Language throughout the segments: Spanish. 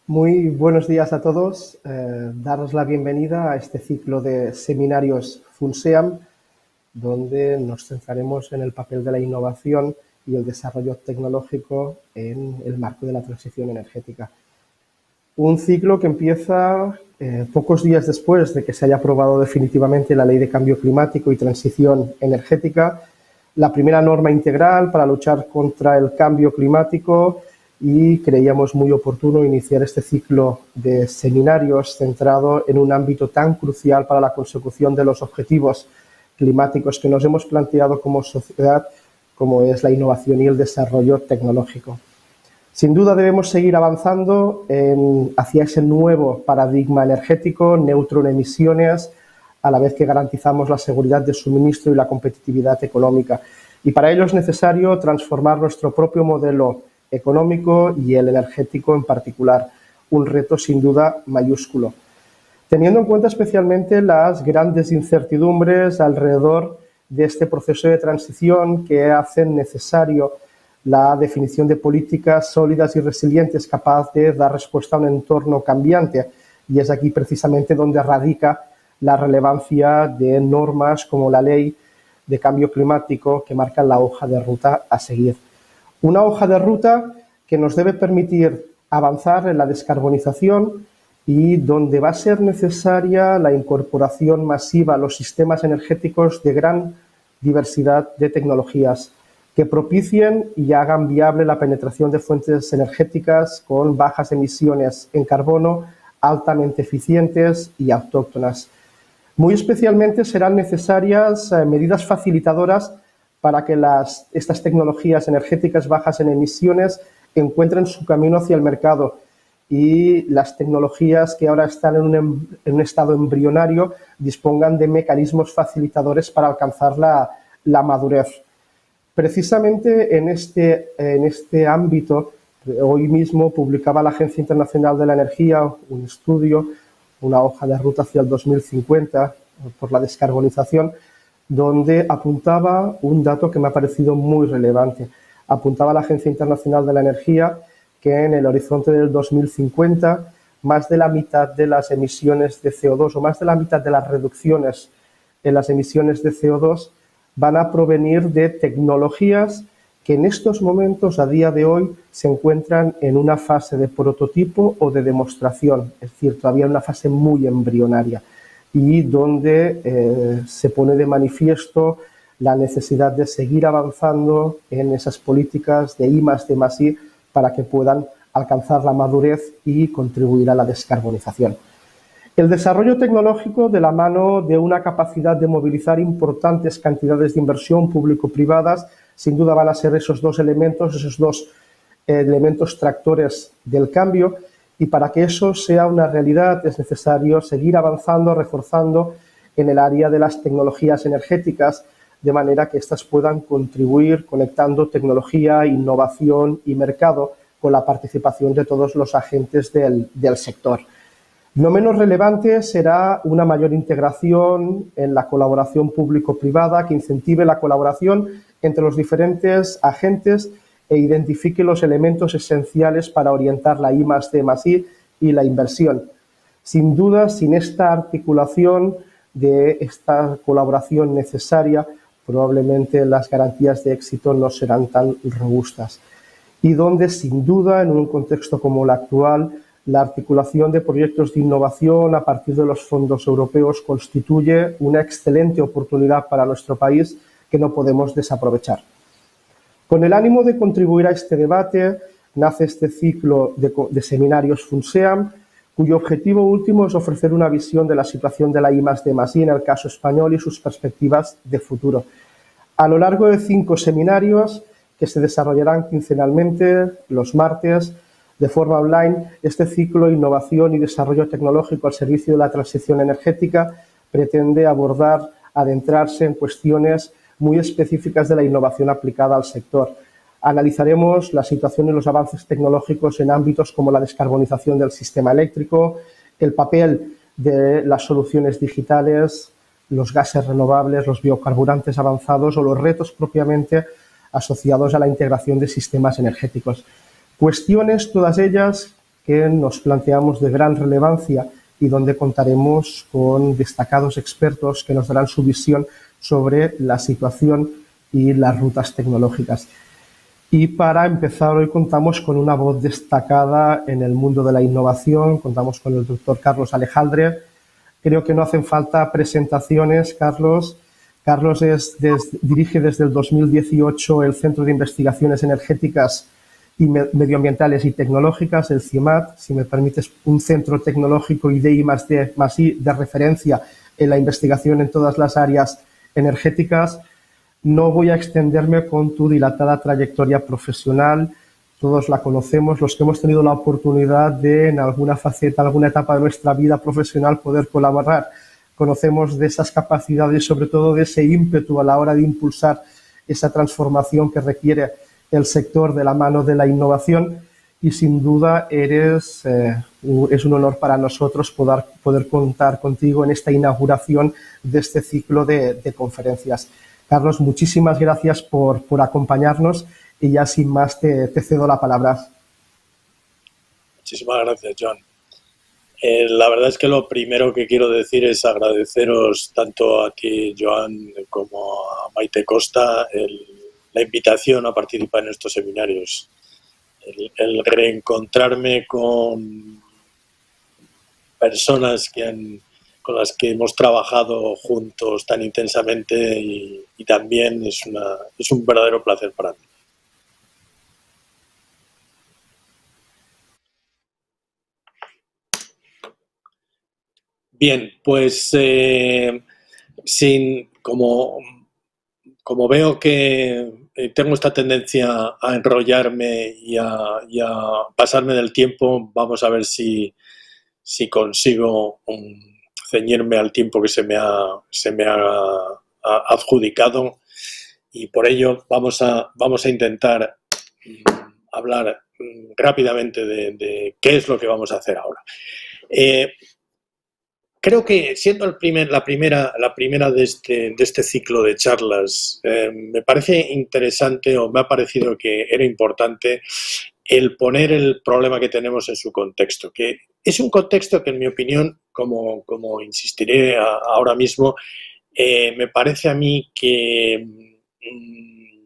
Muy buenos días a todos. Daros la bienvenida a este ciclo de seminarios FUNSEAM, donde nos centraremos en el papel de la innovación y el desarrollo tecnológico en el marco de la transición energética. Un ciclo que empieza pocos días después de que se haya aprobado definitivamente la Ley de Cambio Climático y Transición Energética, la primera norma integral para luchar contra el cambio climático, y creíamos muy oportuno iniciar este ciclo de seminarios centrado en un ámbito tan crucial para la consecución de los objetivos climáticos que nos hemos planteado como sociedad, como es la innovación y el desarrollo tecnológico. Sin duda debemos seguir avanzando hacia ese nuevo paradigma energético neutro en emisiones, a la vez que garantizamos la seguridad de suministro y la competitividad económica. Y para ello es necesario transformar nuestro propio modelo económico y el energético en particular, un reto sin duda mayúsculo. Teniendo en cuenta especialmente las grandes incertidumbres alrededor de este proceso de transición que hacen necesario la definición de políticas sólidas y resilientes capaz de dar respuesta a un entorno cambiante, y es aquí precisamente donde radica la relevancia de normas como la Ley de Cambio Climático que marcan la hoja de ruta a seguir. Una hoja de ruta que nos debe permitir avanzar en la descarbonización y donde va a ser necesaria la incorporación masiva a los sistemas energéticos de gran diversidad de tecnologías que propicien y hagan viable la penetración de fuentes energéticas con bajas emisiones en carbono, altamente eficientes y autóctonas. Muy especialmente serán necesarias medidas facilitadoras para que estas tecnologías energéticas bajas en emisiones encuentren su camino hacia el mercado y las tecnologías que ahora están en un estado embrionario dispongan de mecanismos facilitadores para alcanzar la madurez. Precisamente en este ámbito, hoy mismo publicaba la Agencia Internacional de la Energía un estudio, una hoja de ruta hacia el 2050 por la descarbonización, donde apuntaba un dato que me ha parecido muy relevante. Apuntaba la Agencia Internacional de la Energía que en el horizonte del 2050 más de la mitad de las emisiones de CO2 o más de la mitad de las reducciones en las emisiones de CO2 van a provenir de tecnologías que en estos momentos, a día de hoy, se encuentran en una fase de prototipo o de demostración, es decir, todavía en una fase muy embrionaria, y donde se pone de manifiesto la necesidad de seguir avanzando en esas políticas de I+D+I para que puedan alcanzar la madurez y contribuir a la descarbonización. El desarrollo tecnológico, de la mano de una capacidad de movilizar importantes cantidades de inversión público-privadas, sin duda van a ser esos dos elementos tractores del cambio, y para que eso sea una realidad es necesario seguir avanzando, reforzando en el área de las tecnologías energéticas, de manera que éstas puedan contribuir conectando tecnología, innovación y mercado con la participación de todos los agentes del sector. No menos relevante será una mayor integración en la colaboración público-privada que incentive la colaboración entre los diferentes agentes e identifique los elementos esenciales para orientar la I+D+I y la inversión. Sin duda, sin esta articulación de esta colaboración necesaria, probablemente las garantías de éxito no serán tan robustas. Y donde, sin duda, en un contexto como el actual, la articulación de proyectos de innovación a partir de los fondos europeos constituye una excelente oportunidad para nuestro país que no podemos desaprovechar. Con el ánimo de contribuir a este debate, nace este ciclo de seminarios FUNSEAM, cuyo objetivo último es ofrecer una visión de la situación de la I+D+I en el caso español y sus perspectivas de futuro. A lo largo de 5 seminarios que se desarrollarán quincenalmente los martes de forma online, este ciclo Innovación y Desarrollo Tecnológico al servicio de la transición energética pretende adentrarse en cuestiones muy específicas de la innovación aplicada al sector. Analizaremos la situación y los avances tecnológicos en ámbitos como la descarbonización del sistema eléctrico, el papel de las soluciones digitales, los gases renovables, los biocarburantes avanzados o los retos propiamente asociados a la integración de sistemas energéticos. Cuestiones, todas ellas, que nos planteamos de gran relevancia y donde contaremos con destacados expertos que nos darán su visión sobre la situación y las rutas tecnológicas. Y para empezar, hoy contamos con una voz destacada en el mundo de la innovación. Contamos con el doctor Carlos Alejandre. Creo que no hacen falta presentaciones, Carlos. Carlos dirige desde el 2018 el Centro de Investigaciones Energéticas y Medioambientales y Tecnológicas, el CIEMAT, si me permites, un centro tecnológico y de I+D+I de referencia en la investigación en todas las áreas energéticas. No voy a extenderme con tu dilatada trayectoria profesional. Todos la conocemos, los que hemos tenido la oportunidad de, en alguna faceta, alguna etapa de nuestra vida profesional, poder colaborar. Conocemos de esas capacidades y, sobre todo, de ese ímpetu a la hora de impulsar esa transformación que requiere el sector de la mano de la innovación. Y, sin duda, es un honor para nosotros poder contar contigo en esta inauguración de este ciclo de conferencias. Carlos, muchísimas gracias por acompañarnos y ya sin más te cedo la palabra. Muchísimas gracias, Joan. La verdad es que lo primero que quiero decir es agradeceros tanto a ti, Joan, como a Maite Costa la invitación a participar en estos seminarios. El reencontrarme con personas con las que hemos trabajado juntos tan intensamente y también es un verdadero placer para mí. Bien, pues como veo que tengo esta tendencia a enrollarme y a pasarme del tiempo, vamos a ver si consigo ceñirme al tiempo que se me ha adjudicado, y por ello vamos a intentar hablar rápidamente de qué es lo que vamos a hacer ahora. Creo que siendo la primera de este ciclo de charlas, me parece interesante, o me ha parecido que era importante, el poner el problema que tenemos en su contexto, que es un contexto que, en mi opinión, como insistiré ahora mismo, me parece a mí que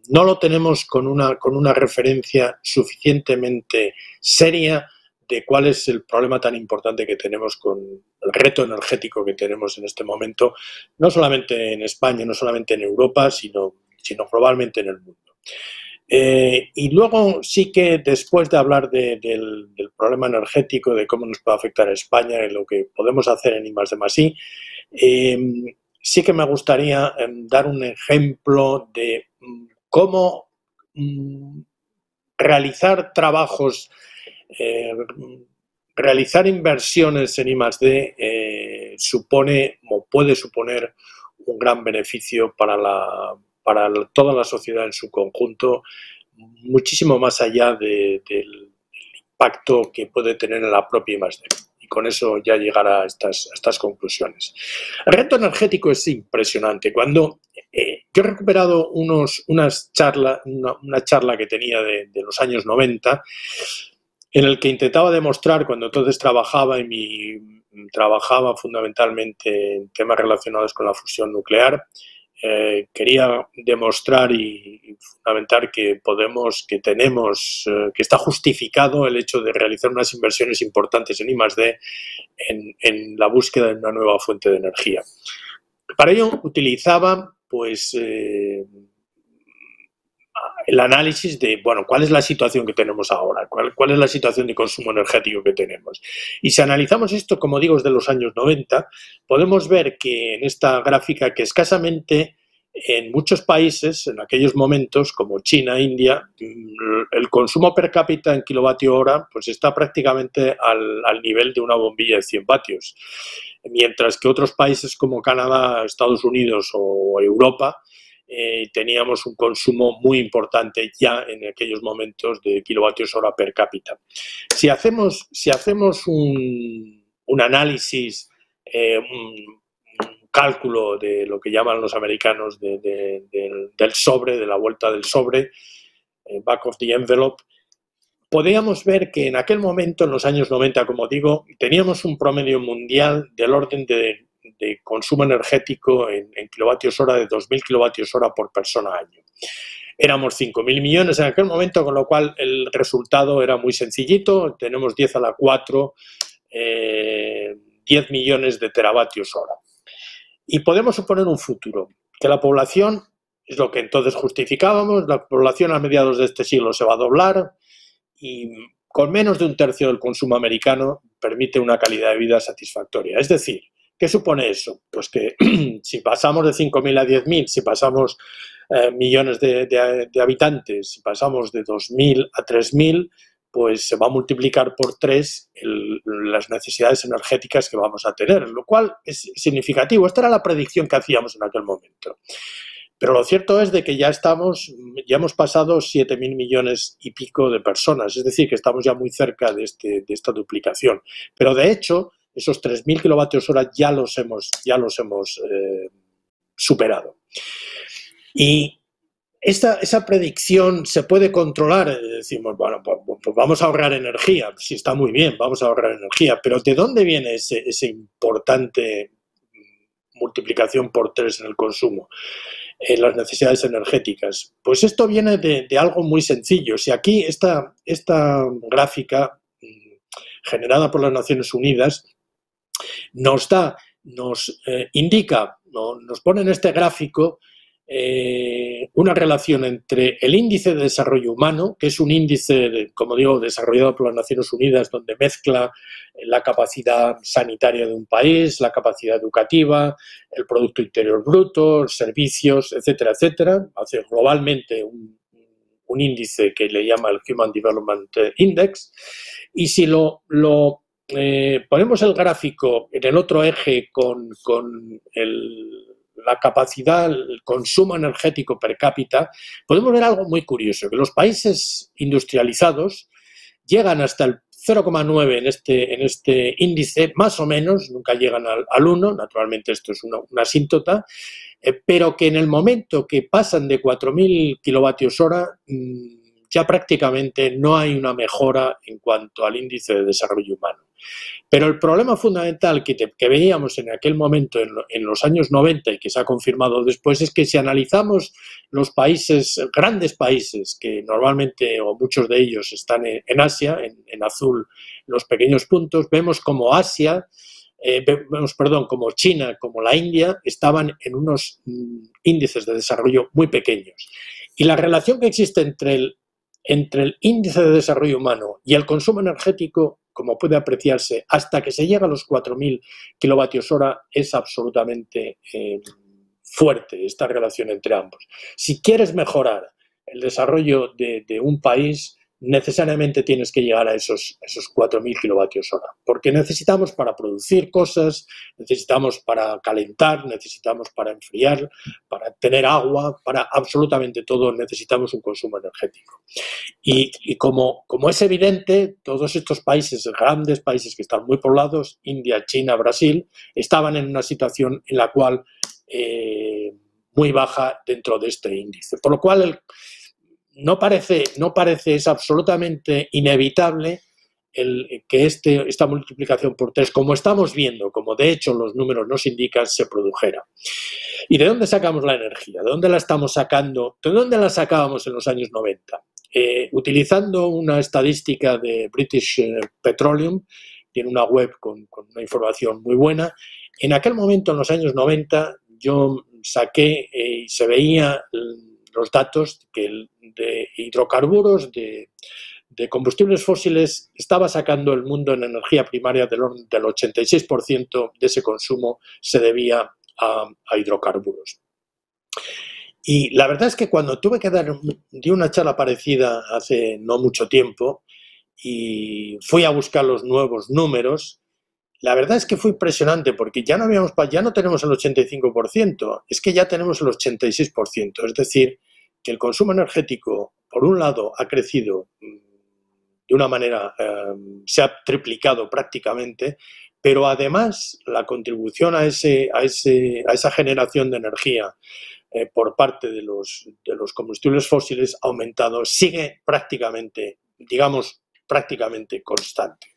no lo tenemos con una referencia suficientemente seria de cuál es el problema tan importante que tenemos con el reto energético que tenemos en este momento, no solamente en España, no solamente en Europa, sino globalmente en el mundo. Y luego sí que, después de hablar del problema energético, de cómo nos puede afectar a España y lo que podemos hacer en I+D+I, sí que me gustaría dar un ejemplo de cómo realizar trabajos, realizar inversiones en I+D supone o puede suponer un gran beneficio para toda la sociedad en su conjunto, muchísimo más allá del impacto que puede tener en la propia I+D. Y con eso ya llegar a estas conclusiones. El reto energético es impresionante. Cuando yo he recuperado una charla que tenía de los años 90, en el que intentaba demostrar, cuando entonces trabajaba fundamentalmente en temas relacionados con la fusión nuclear, quería demostrar y fundamentar que está justificado el hecho de realizar unas inversiones importantes en I+D en la búsqueda de una nueva fuente de energía. Para ello utilizaba el análisis de, bueno, ¿cuál es la situación que tenemos ahora? ¿Cuál es la situación de consumo energético que tenemos? Y si analizamos esto, como digo, desde los años 90, podemos ver que en esta gráfica que escasamente en muchos países, en aquellos momentos, como China, India, el consumo per cápita en kilovatio hora pues está prácticamente al nivel de una bombilla de 100 vatios. Mientras que otros países como Canadá, Estados Unidos o Europa, teníamos un consumo muy importante ya en aquellos momentos de kilovatios hora per cápita. Si hacemos un análisis, un cálculo de lo que llaman los americanos del sobre, de la vuelta del sobre, back of the envelope, podíamos ver que en aquel momento, en los años 90, como digo, teníamos un promedio mundial del orden de consumo energético en kilovatios hora de 2.000 kilovatios hora por persona año. Éramos 5.000 millones en aquel momento, con lo cual el resultado era muy sencillito. Tenemos 10 a la 4, 10 millones de teravatios hora. Y podemos suponer un futuro, que la población, es lo que entonces justificábamos, la población a mediados de este siglo se va a doblar y con menos de un tercio del consumo americano permite una calidad de vida satisfactoria. Es decir, ¿qué supone eso? Pues que si pasamos de 5.000 a 10.000, si pasamos millones de habitantes, si pasamos de 2.000 a 3.000, pues se va a multiplicar por 3 las necesidades energéticas que vamos a tener, lo cual es significativo. Esta era la predicción que hacíamos en aquel momento. Pero lo cierto es de que ya hemos pasado 7.000 millones y pico de personas, es decir, que estamos ya muy cerca de esta duplicación. Pero de hecho, esos 3.000 kilovatios hora ya los hemos superado. Y esa predicción se puede controlar. Decimos, bueno, pues vamos a ahorrar energía. Sí, está muy bien, vamos a ahorrar energía. Pero ¿de dónde viene ese importante multiplicación por 3 en el consumo, en las necesidades energéticas? Pues esto viene de algo muy sencillo. Si aquí esta gráfica generada por las Naciones Unidas nos indica, nos pone en este gráfico una relación entre el índice de desarrollo humano, que es un índice, como digo, desarrollado por las Naciones Unidas, donde mezcla la capacidad sanitaria de un país, la capacidad educativa, el Producto Interior Bruto, servicios, etcétera, etcétera. Hace globalmente un índice que le llama el Human Development Index. Y si ponemos el gráfico en el otro eje con la capacidad, el consumo energético per cápita, podemos ver algo muy curioso, que los países industrializados llegan hasta el 0,9 en este índice, más o menos, nunca llegan al 1, naturalmente esto es una asíntota, pero que en el momento que pasan de 4.000 kilovatios hora, ya prácticamente no hay una mejora en cuanto al índice de desarrollo humano. Pero el problema fundamental que veíamos en aquel momento, en los años 90, y que se ha confirmado después, es que si analizamos los países, grandes países, que normalmente, o muchos de ellos, están en Asia, en azul los pequeños puntos, vemos como como China, como la India, estaban en unos índices de desarrollo muy pequeños. Y la relación que existe entre el índice de desarrollo humano y el consumo energético, como puede apreciarse, hasta que se llega a los 4.000 kilovatios hora, es absolutamente fuerte esta relación entre ambos. Si quieres mejorar el desarrollo de un país, necesariamente tienes que llegar a esos 4.000 kilovatios hora, porque necesitamos para producir cosas, necesitamos para calentar, necesitamos para enfriar, para tener agua, para absolutamente todo necesitamos un consumo energético. Y como es evidente, todos estos países, grandes países que están muy poblados, India, China, Brasil, estaban en una situación en la cual muy baja dentro de este índice, por lo cual no parece, es absolutamente inevitable que esta multiplicación por 3, como estamos viendo, como de hecho los números nos indican, se produjera. ¿Y de dónde sacamos la energía? ¿De dónde la estamos sacando? ¿De dónde la sacábamos en los años 90? Utilizando una estadística de British Petroleum, tiene una web con una información muy buena. En aquel momento, en los años 90, yo saqué y se veía los datos que de hidrocarburos, de combustibles fósiles, estaba sacando el mundo en energía primaria del 86% de ese consumo se debía a hidrocarburos. Y la verdad es que cuando tuve que di una charla parecida hace no mucho tiempo y fui a buscar los nuevos números, la verdad es que fue impresionante porque ya no tenemos el 85%, es que ya tenemos el 86%. Es decir, que el consumo energético, por un lado, ha crecido de una manera, se ha triplicado prácticamente, pero además la contribución a esa generación de energía por parte de los combustibles fósiles ha aumentado, sigue prácticamente digamos, prácticamente constante.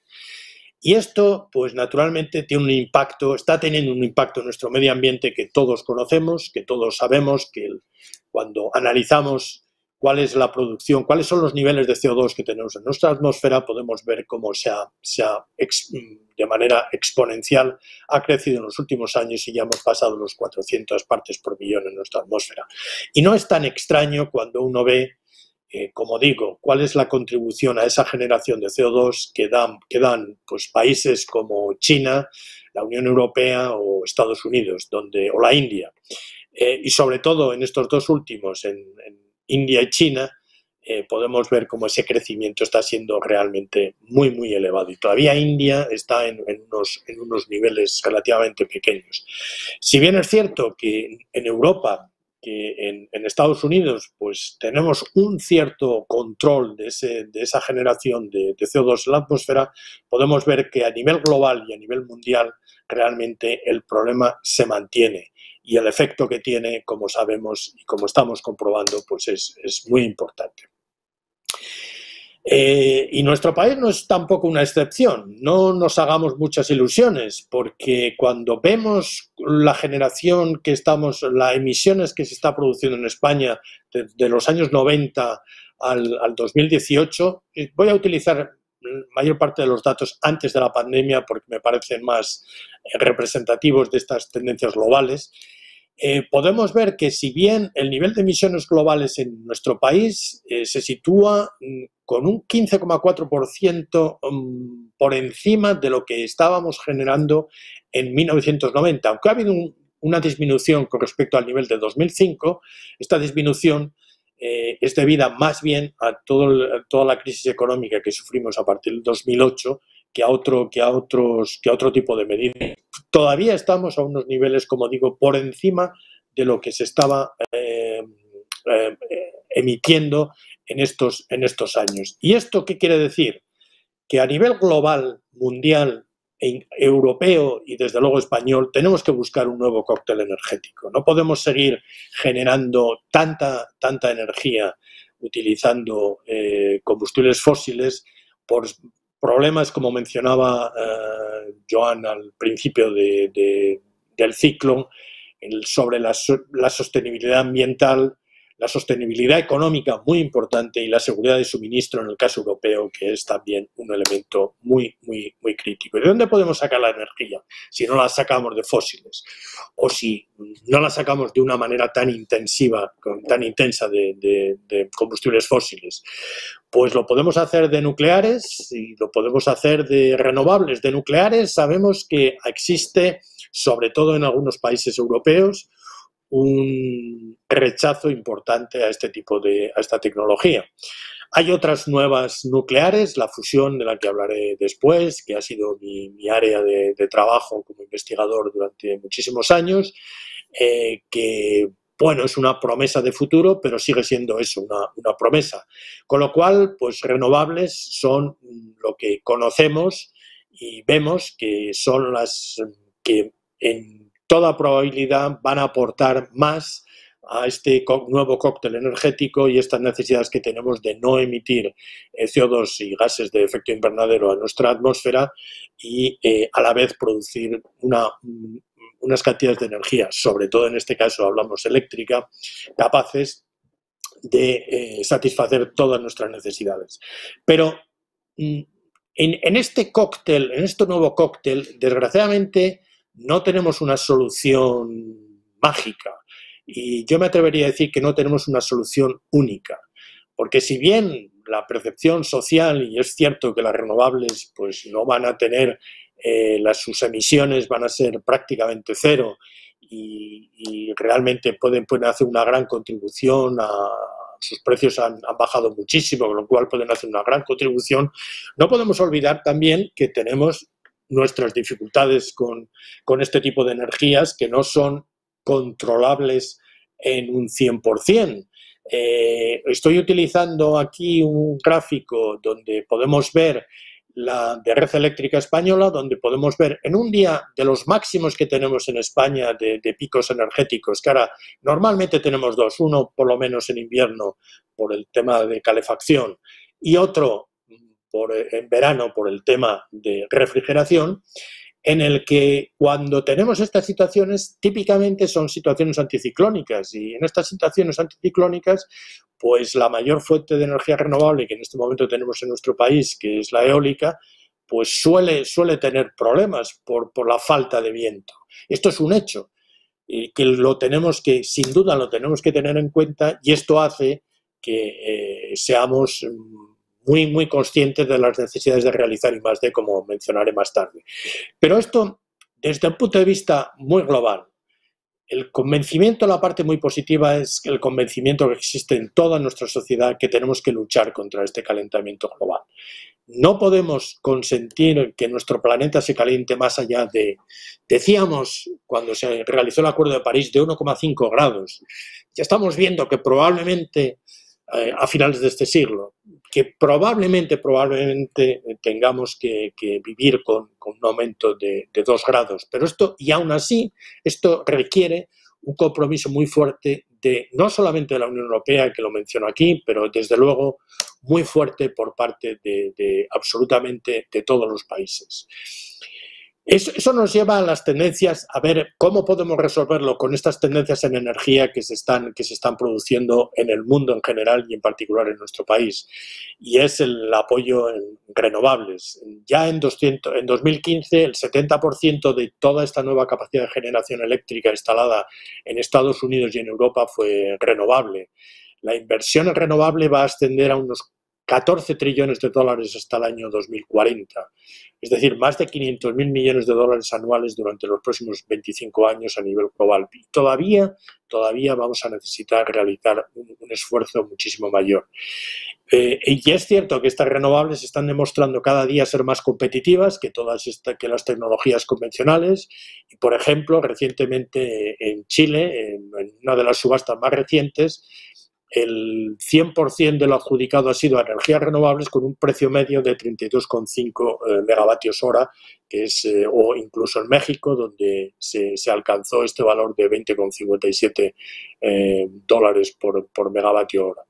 Y esto, pues naturalmente, tiene un impacto, está teniendo un impacto en nuestro medio ambiente que todos conocemos, que todos sabemos, que cuando analizamos cuál es la producción, cuáles son los niveles de CO2 que tenemos en nuestra atmósfera, podemos ver cómo de manera exponencial ha crecido en los últimos años y ya hemos pasado los 400 partes por millón en nuestra atmósfera. Y no es tan extraño cuando uno ve, como digo, cuál es la contribución a esa generación de CO2 que dan pues, países como China, la Unión Europea o Estados Unidos, o la India. Y sobre todo en estos dos últimos, en India y China, podemos ver cómo ese crecimiento está siendo realmente muy, muy elevado. Y todavía India está en unos niveles relativamente pequeños. Si bien es cierto que en Europa, que en Estados Unidos pues tenemos un cierto control de esa generación de CO2 en la atmósfera, podemos ver que a nivel global y a nivel mundial realmente el problema se mantiene y el efecto que tiene, como sabemos y como estamos comprobando, pues es muy importante. Y nuestro país no es tampoco una excepción. No nos hagamos muchas ilusiones, porque cuando vemos la generación las emisiones que se está produciendo en España de los años 90 al 2018, voy a utilizar la mayor parte de los datos antes de la pandemia porque me parecen más representativos de estas tendencias globales. Podemos ver que si bien el nivel de emisiones globales en nuestro país se sitúa con un 15,4% por encima de lo que estábamos generando en 1990, aunque ha habido una disminución con respecto al nivel de 2005, esta disminución es debida más bien a toda la crisis económica que sufrimos a partir del 2008 que a otro tipo de medidas. Todavía estamos a unos niveles, como digo, por encima de lo que se estaba emitiendo en estos años. ¿Y esto qué quiere decir? Que a nivel global, mundial, europeo y desde luego español, tenemos que buscar un nuevo cóctel energético. No podemos seguir generando tanta energía utilizando combustibles fósiles por problemas, como mencionaba Joan al principio del ciclo, sobre la sostenibilidad ambiental, la sostenibilidad económica muy importante y la seguridad de suministro en el caso europeo, que es también un elemento muy, muy, muy crítico. ¿Y de dónde podemos sacar la energía si no la sacamos de fósiles? O si no la sacamos de una manera tan intensa de combustibles fósiles. Pues lo podemos hacer de nucleares y lo podemos hacer de renovables. De nucleares sabemos que existe, sobre todo en algunos países europeos, un rechazo importante a esta tecnología. Hay otras nuevas nucleares, la fusión, de la que hablaré después, que ha sido mi área de trabajo como investigador durante muchísimos años, que, bueno, es una promesa de futuro, pero sigue siendo eso, una promesa. Con lo cual, pues renovables son lo que conocemos y vemos que son las que en toda probabilidad van a aportar más a este nuevo cóctel energético y estas necesidades que tenemos de no emitir CO2 y gases de efecto invernadero a nuestra atmósfera y a la vez producir unas cantidades de energía, sobre todo en este caso hablamos eléctrica, capaces de satisfacer todas nuestras necesidades. Pero en este nuevo cóctel, desgraciadamente, no tenemos una solución mágica y yo me atrevería a decir que no tenemos una solución única, porque si bien la percepción social, y es cierto que las renovables pues no van a tener, sus emisiones van a ser prácticamente cero y realmente pueden hacer una gran contribución sus precios han bajado muchísimo, con lo cual pueden hacer una gran contribución, no podemos olvidar también que tenemos nuestras dificultades con este tipo de energías que no son controlables en un 100%. Estoy utilizando aquí un gráfico donde podemos ver de Red Eléctrica Española, donde podemos ver en un día de los máximos que tenemos en España de picos energéticos, que ahora normalmente tenemos dos, uno por lo menos en invierno por el tema de calefacción y otro en verano por el tema de refrigeración, en el que cuando tenemos estas situaciones, típicamente son situaciones anticiclónicas, y en estas situaciones anticiclónicas, pues la mayor fuente de energía renovable que en este momento tenemos en nuestro país, que es la eólica, pues suele tener problemas por la falta de viento. Esto es un hecho, y que sin duda lo tenemos que tener en cuenta, y esto hace que seamos muy, muy conscientes de las necesidades de realizar I+D, como mencionaré más tarde. Pero esto, desde un punto de vista muy global, el convencimiento, la parte muy positiva es el convencimiento que existe en toda nuestra sociedad que tenemos que luchar contra este calentamiento global. No podemos consentir que nuestro planeta se caliente más allá de, decíamos cuando se realizó el Acuerdo de París, de 1,5 grados. Ya estamos viendo que probablemente a finales de este siglo, que probablemente tengamos que vivir con un aumento de 2 grados. Pero esto, y aún así, esto requiere un compromiso muy fuerte no solamente de la Unión Europea, que lo menciono aquí, pero desde luego muy fuerte por parte de absolutamente de todos los países. Eso nos lleva a las tendencias, a ver cómo podemos resolverlo con estas tendencias en energía que se están produciendo en el mundo en general y en particular en nuestro país. Y es el apoyo en renovables. Ya en 2015 el 70% de toda esta nueva capacidad de generación eléctrica instalada en Estados Unidos y en Europa fue renovable. La inversión en renovable va a ascender a unos 14 trillones de dólares hasta el año 2040. Es decir, más de 500.000 millones de dólares anuales durante los próximos 25 años a nivel global. Y todavía vamos a necesitar realizar un esfuerzo muchísimo mayor. Y es cierto que estas renovables están demostrando cada día ser más competitivas que las tecnologías convencionales. Y, por ejemplo, recientemente en Chile, en una de las subastas más recientes, el 100% de lo adjudicado ha sido a energías renovables con un precio medio de 32,5 megavatios hora, que es, o incluso en México, donde se alcanzó este valor de 20,57 dólares por megavatio hora.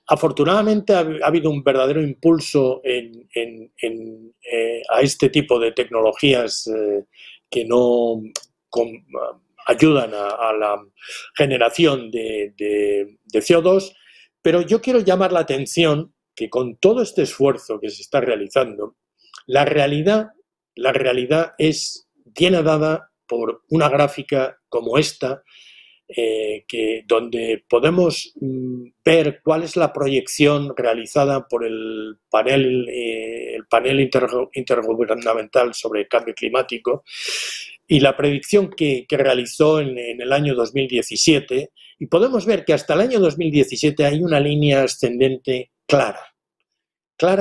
Afortunadamente ha habido un verdadero impulso a este tipo de tecnologías que no ayudan a la generación de CO2, pero yo quiero llamar la atención que con todo este esfuerzo que se está realizando, la realidad viene dada por una gráfica como esta, donde podemos ver cuál es la proyección realizada por el panel intergubernamental sobre el cambio climático y la predicción que realizó en el año 2017, y podemos ver que hasta el año 2017 hay una línea ascendente clara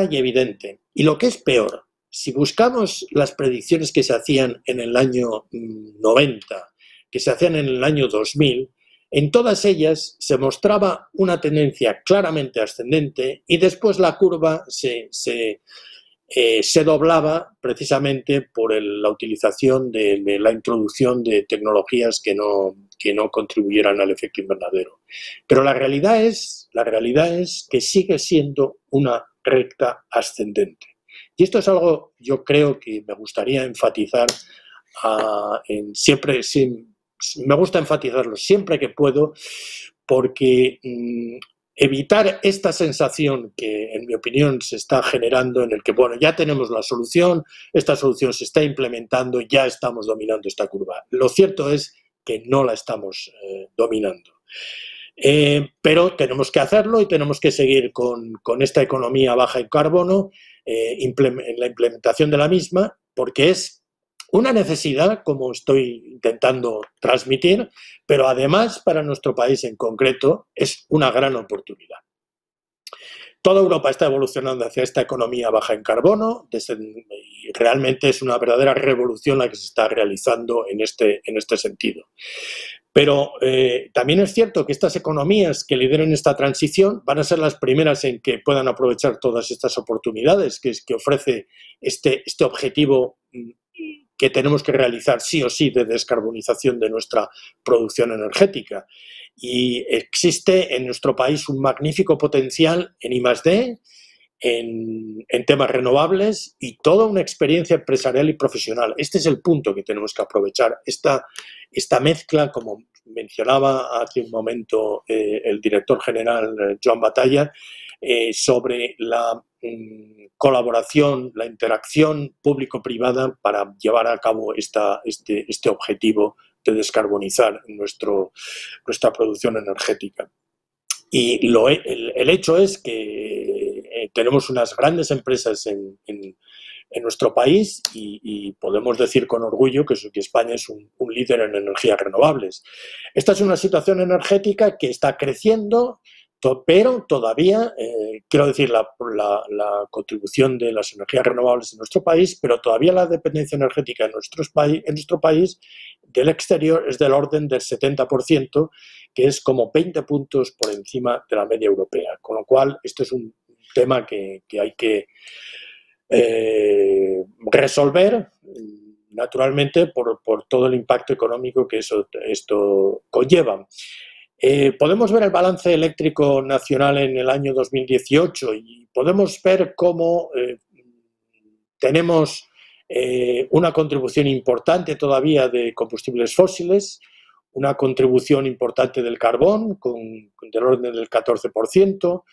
y evidente. Y lo que es peor, si buscamos las predicciones que se hacían en el año 90, que se hacían en el año 2000, en todas ellas se mostraba una tendencia claramente ascendente y después la curva se doblaba precisamente por la utilización de la introducción de tecnologías que no contribuyeran al efecto invernadero. Pero la realidad es que sigue siendo una recta ascendente. Y esto es algo, yo creo, que me gustaría enfatizar me gusta enfatizarlo siempre que puedo, porque evitar esta sensación que, en mi opinión, se está generando en el que, bueno, ya tenemos la solución, esta solución se está implementando, ya estamos dominando esta curva. Lo cierto es que no la estamos dominando. Pero tenemos que hacerlo y tenemos que seguir con esta economía baja en carbono, en la implementación de la misma, porque es una necesidad, como estoy intentando transmitir, pero además para nuestro país en concreto es una gran oportunidad. Toda Europa está evolucionando hacia esta economía baja en carbono y realmente es una verdadera revolución la que se está realizando en este sentido. Pero también es cierto que estas economías que lideren esta transición van a ser las primeras en que puedan aprovechar todas estas oportunidades que ofrece este objetivo que tenemos que realizar sí o sí de descarbonización de nuestra producción energética. Y existe en nuestro país un magnífico potencial en I+D en temas renovables y toda una experiencia empresarial y profesional. Este es el punto que tenemos que aprovechar. Esta mezcla, como mencionaba hace un momento el director general Joan Batalla, sobre la colaboración, la interacción público-privada para llevar a cabo este objetivo de descarbonizar nuestra producción energética. Y el hecho es que tenemos unas grandes empresas en nuestro país y podemos decir con orgullo que España es un líder en energías renovables. Esta es una situación energética que está creciendo, pero todavía, quiero decir, la contribución de las energías renovables en nuestro país, pero todavía la dependencia energética en nuestro país del exterior es del orden del 70%, que es como 20 puntos por encima de la media europea. Con lo cual, esto es un tema que hay que resolver, naturalmente, por todo el impacto económico que esto conlleva. Podemos ver el balance eléctrico nacional en el año 2018 y podemos ver cómo tenemos una contribución importante todavía de combustibles fósiles, una contribución importante del carbón, del orden del 14%,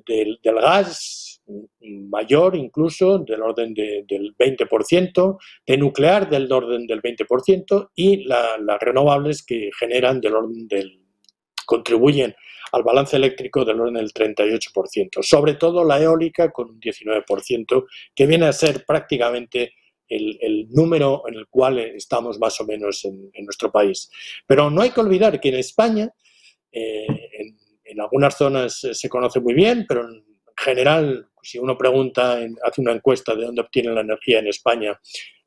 del gas mayor incluso, del orden del 20%, de nuclear del orden del 20% y las renovables que generan contribuyen al balance eléctrico del orden del 38%, sobre todo la eólica con un 19%, que viene a ser prácticamente el número en el cual estamos más o menos en nuestro país. Pero no hay que olvidar que en España, en algunas zonas se conoce muy bien, pero en general, si uno pregunta, hace una encuesta de dónde obtienen la energía en España,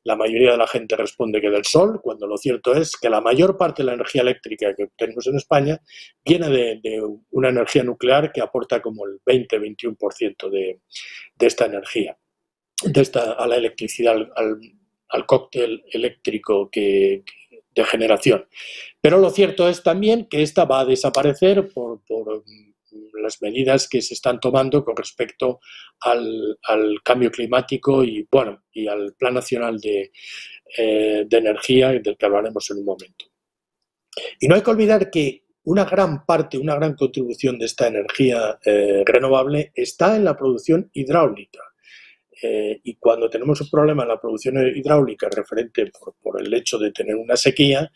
la mayoría de la gente responde que del sol, cuando lo cierto es que la mayor parte de la energía eléctrica que obtenemos en España viene de una energía nuclear que aporta como el 20-21% de esta energía, a la electricidad, al cóctel eléctrico de generación. Pero lo cierto es también que esta va a desaparecer por las medidas que se están tomando con respecto al cambio climático y al Plan Nacional de Energía, del que hablaremos en un momento. Y no hay que olvidar que una gran parte, una gran contribución de esta energía renovable está en la producción hidráulica. Y cuando tenemos un problema en la producción hidráulica referente por el hecho de tener una sequía,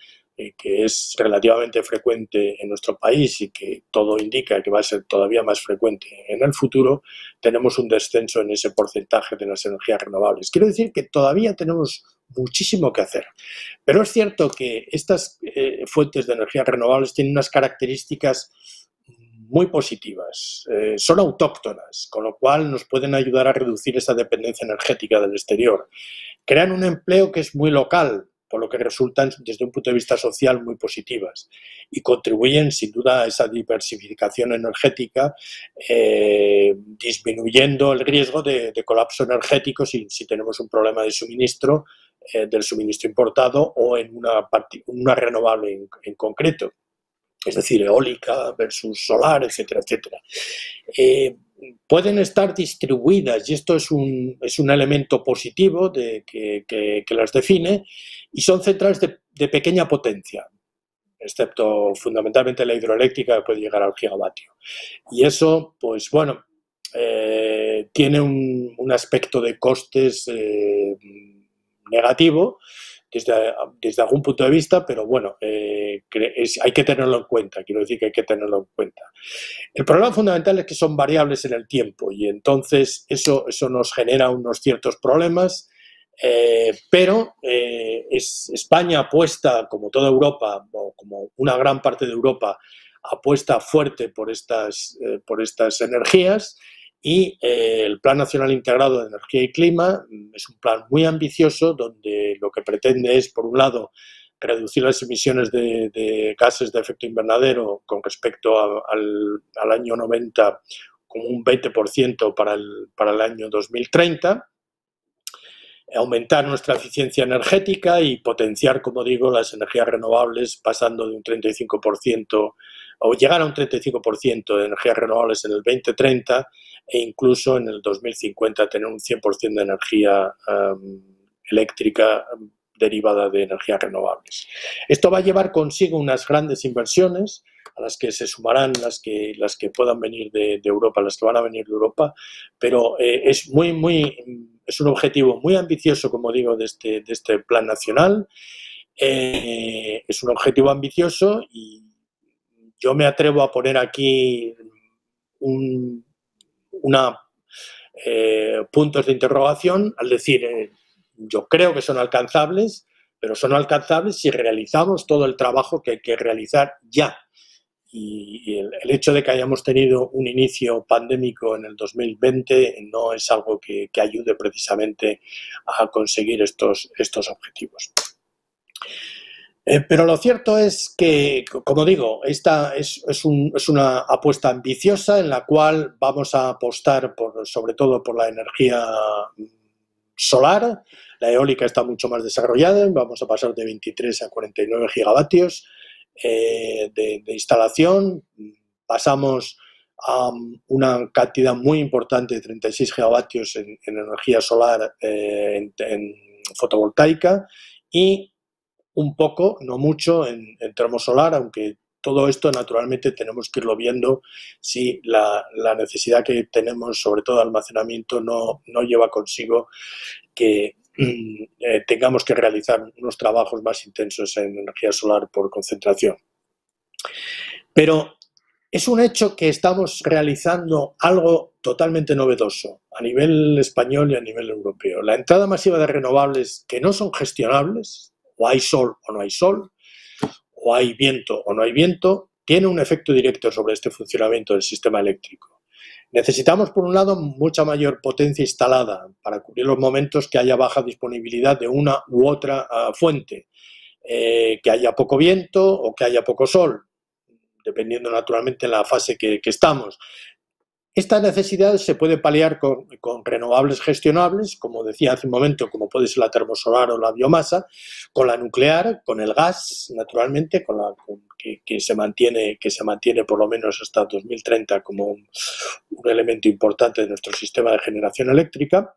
que es relativamente frecuente en nuestro país y que todo indica que va a ser todavía más frecuente en el futuro, tenemos un descenso en ese porcentaje de las energías renovables. Quiero decir que todavía tenemos muchísimo que hacer. Pero es cierto que estas fuentes de energías renovables tienen unas características muy positivas, son autóctonas, con lo cual nos pueden ayudar a reducir esa dependencia energética del exterior. Crean un empleo que es muy local, por lo que resultan desde un punto de vista social muy positivas y contribuyen sin duda a esa diversificación energética, disminuyendo el riesgo de colapso energético si tenemos un problema de suministro, del suministro importado o en una renovable en concreto. Es decir, eólica versus solar, etcétera, etcétera. Pueden estar distribuidas y esto es un elemento positivo que las define y son centrales de pequeña potencia, excepto fundamentalmente la hidroeléctrica que puede llegar al gigavatio. Y eso, pues bueno, tiene un aspecto de costes negativo, desde algún punto de vista, pero bueno, hay que tenerlo en cuenta, quiero decir que hay que tenerlo en cuenta. El problema fundamental es que son variables en el tiempo y entonces eso nos genera unos ciertos problemas, pero España apuesta, como toda Europa, o como una gran parte de Europa, apuesta fuerte por estas energías. Y el Plan Nacional Integrado de Energía y Clima es un plan muy ambicioso donde lo que pretende es, por un lado, reducir las emisiones de gases de efecto invernadero con respecto al año 90 como un 20% para el año 2030, aumentar nuestra eficiencia energética y potenciar, como digo, las energías renovables pasando de un 35% o llegar a un 35% de energías renovables en el 2030 e incluso en el 2050 tener un 100% de energía eléctrica derivada de energías renovables. Esto va a llevar consigo unas grandes inversiones a las que se sumarán las que puedan venir de Europa, las que van a venir de Europa, pero es un objetivo muy ambicioso, como digo, de este plan nacional. Es un objetivo ambicioso y yo me atrevo a poner aquí puntos de interrogación al decir, yo creo que son alcanzables, pero son alcanzables si realizamos todo el trabajo que hay que realizar ya. Y el hecho de que hayamos tenido un inicio pandémico en el 2020 no es algo que ayude precisamente a conseguir estos objetivos. Pero lo cierto es que, como digo, esta es una apuesta ambiciosa en la cual vamos a apostar sobre todo por la energía solar. La eólica está mucho más desarrollada, vamos a pasar de 23 a 49 gigavatios de instalación. Pasamos a una cantidad muy importante de 36 gigavatios en energía solar, en fotovoltaica, y un poco, no mucho, en termosolar, aunque todo esto naturalmente tenemos que irlo viendo si la necesidad que tenemos, sobre todo de almacenamiento, no lleva consigo que tengamos que realizar unos trabajos más intensos en energía solar por concentración. Pero es un hecho que estamos realizando algo totalmente novedoso a nivel español y a nivel europeo. La entrada masiva de renovables que no son gestionables, o hay sol o no hay sol, o hay viento o no hay viento, tiene un efecto directo sobre este funcionamiento del sistema eléctrico. Necesitamos, por un lado, mucha mayor potencia instalada para cubrir los momentos que haya baja disponibilidad de una u otra fuente, que haya poco viento o que haya poco sol, dependiendo naturalmente de la fase que estamos. Esta necesidad se puede paliar con renovables gestionables, como decía hace un momento, como puede ser la termosolar o la biomasa, con la nuclear, con el gas, naturalmente, que se mantiene por lo menos hasta 2030 como un elemento importante de nuestro sistema de generación eléctrica,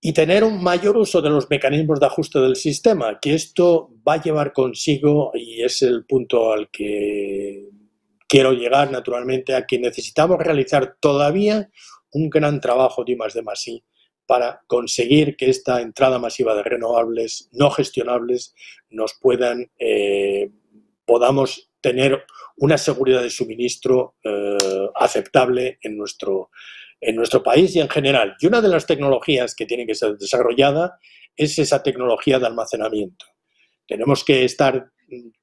y tener un mayor uso de los mecanismos de ajuste del sistema, que esto va a llevar consigo, y es el punto al que quiero llegar naturalmente, a que necesitamos realizar todavía un gran trabajo de I+D+I para conseguir que esta entrada masiva de renovables no gestionables podamos tener una seguridad de suministro aceptable en nuestro país y en general. Y una de las tecnologías que tiene que ser desarrollada es esa tecnología de almacenamiento. Tenemos que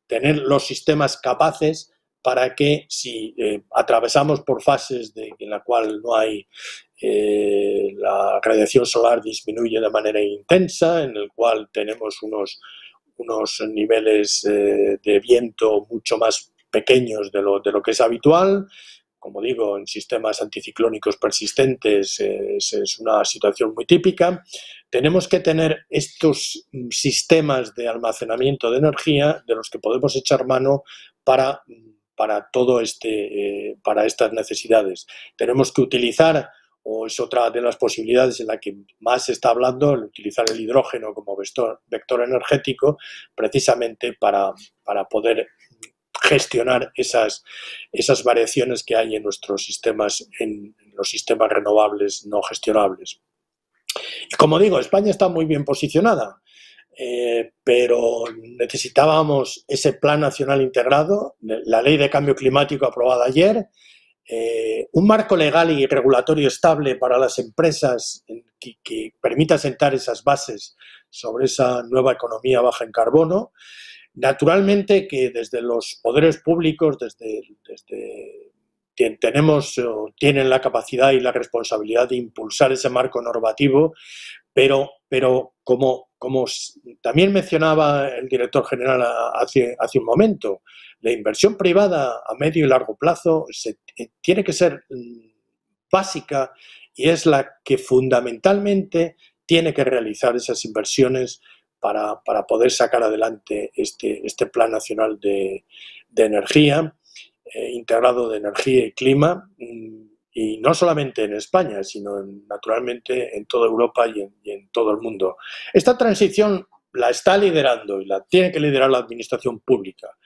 tener los sistemas capaces para que si atravesamos por fases en la cual no hay la radiación solar disminuye de manera intensa, en el cual tenemos unos niveles de viento mucho más pequeños de lo que es habitual. Como digo, en sistemas anticiclónicos persistentes es una situación muy típica. Tenemos que tener estos sistemas de almacenamiento de energía de los que podemos echar mano para estas necesidades. Tenemos que utilizar, o es otra de las posibilidades en la que más se está hablando, el utilizar el hidrógeno como vector energético, precisamente para poder gestionar esas variaciones que hay en nuestros sistemas, en los sistemas renovables no gestionables. Y como digo, España está muy bien posicionada, pero necesitábamos ese plan nacional integrado, la ley de cambio climático aprobada ayer, un marco legal y regulatorio estable para las empresas que permita sentar esas bases sobre esa nueva economía baja en carbono. Naturalmente que desde los poderes públicos, tienen la capacidad y la responsabilidad de impulsar ese marco normativo, pero como también mencionaba el director general hace un momento, la inversión privada a medio y largo plazo tiene que ser básica y es la que fundamentalmente tiene que realizar esas inversiones para poder sacar adelante este Plan Nacional de Energía, integrado de energía y clima, y no solamente en España, sino naturalmente en toda Europa y en todo el mundo. Esta transición la está liderando y la tiene que liderar la administración pública,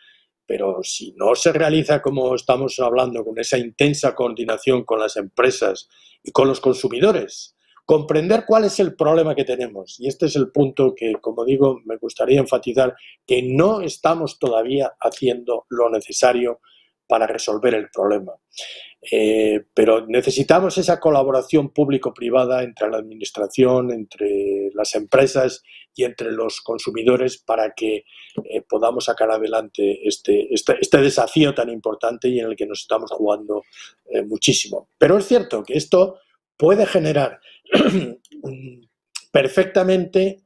pero si no se realiza como estamos hablando, con esa intensa coordinación con las empresas y con los consumidores, comprender cuál es el problema que tenemos. Y este es el punto que, como digo, me gustaría enfatizar, que no estamos todavía haciendo lo necesario para resolver el problema. Pero necesitamos esa colaboración público-privada entre la administración, entre las empresas y entre los consumidores para que podamos sacar adelante este desafío tan importante y en el que nos estamos jugando muchísimo. Pero es cierto que esto puede generar perfectamente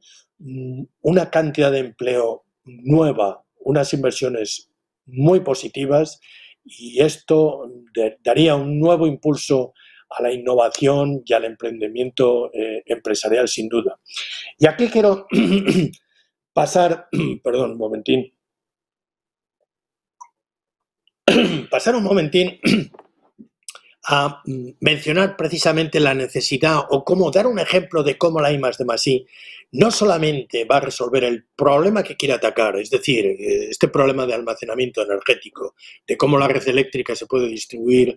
una cantidad de empleo nueva, unas inversiones muy positivas, y esto daría un nuevo impulso a la innovación y al emprendimiento empresarial, sin duda. Y aquí quiero pasar, perdón, un momentín, pasar un momentín a mencionar precisamente la necesidad o cómo dar un ejemplo de cómo la I+D+I no solamente va a resolver el problema que quiere atacar, es decir, este problema de almacenamiento energético, de cómo la red eléctrica se puede distribuir